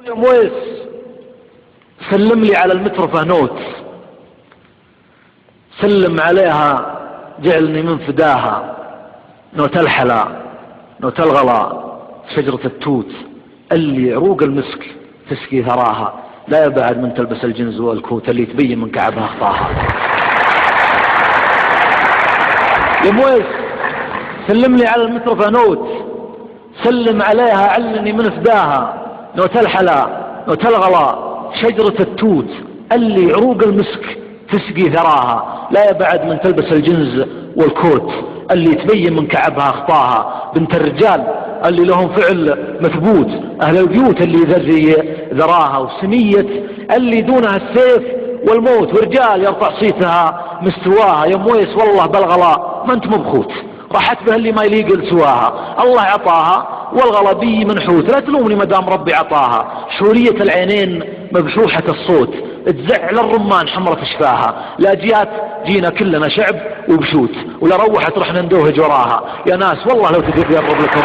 يا مويس سلم لي على المترفة نوت، سلم عليها جعلني من فداها، نوت الحلا نوت الغلا شجرة التوت اللي عروق المسك تسقي ثراها، لا يبعد من تلبس الجنز والكوت اللي تبين من كعبها اخطاها. يا مويس سلم لي على المترفة نوت، سلم عليها علني من فداها، نوت الحلا نوت الغلا شجرة التوت اللي عروق المسك تسقي ثراها، لا يبعد من تلبس الجنز والكوت اللي تبين من كعبها اخطاها. بنت الرجال اللي لهم فعل مثبوت، اهل البيوت اللي ذري ذراها، وسنية اللي دونها السيف والموت، ورجال يرفع صيتها مستواها. يا مويس والله بالغلا ما انت مبخوت، راحت به اللي ما يليق لسواها، الله عطاها والغلبي منحوت، لا تلومني مدام ربي عطاها. شورية العينين مبشوحة الصوت، تزعل الرمان حمرة شفاها، لا جيات جينا كلنا شعب وبشوت، ولا روحت رحنا ندوهج وراها. يا ناس والله لو تقرب لكم.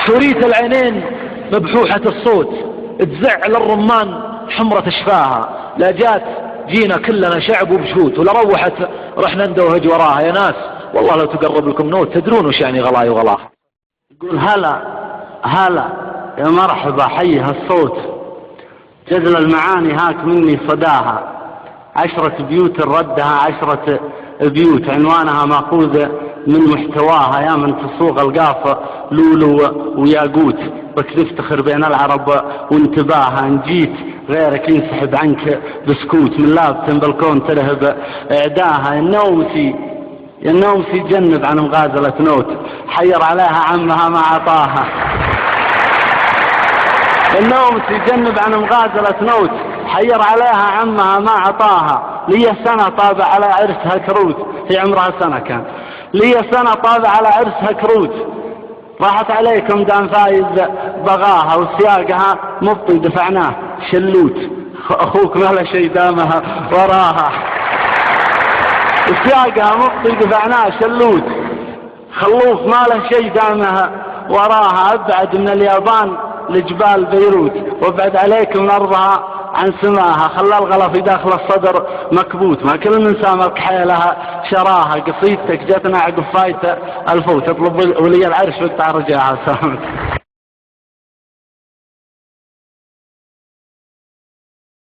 شورية العينين مبحوحة الصوت، تزعل الرمان حمرة شفاها، لا جات جينا كلنا شعب وبشوت، ولا روحت رحنا ندوهج وراها. يا ناس والله لو تقرب لكم نوت تدرون وش يعني غلاي وغلاها. يقول هلا هلا يا مرحبا حي هالصوت، جذل المعاني هاك مني صداها، 10 بيوت ردها 10 بيوت، عنوانها ماخوذ من محتواها، يا من تصوغ القافة لولو وياقوت، بك تفتخر بين العرب وانتباها، ان جيت غيرك ينسحب عنك بسكوت، من لابس بالكون تلهب اعداها. يا النومسي جنب عن مغازلة نوت، حير عليها عمها ما عطاها. النومسي جنب عن مغازلة نوت، حير عليها عمها ما عطاها. لي سنة طابع على عرسها كروت، هي عمرها سنة كان، لي سنة طابع على عرسها كروت، راحت عليكم دام فايز بغاها، وسياقها مبطي دفعناه شلوت، اخوك ما له شي دامها وراها. وسياقها مبطي دفعناه شلوت، خلوف ما له شي دامها وراها. ابعد من اليابان لجبال بيروت، وابعد عليكم من ارضها عن سماها، خلى الغلا في داخل الصدر مكبوت، ما كل من سامك حيلها شراها. قصيدتك جتنا عقب فايته الفوت، اطلب ولي العرش وقطع رجاها.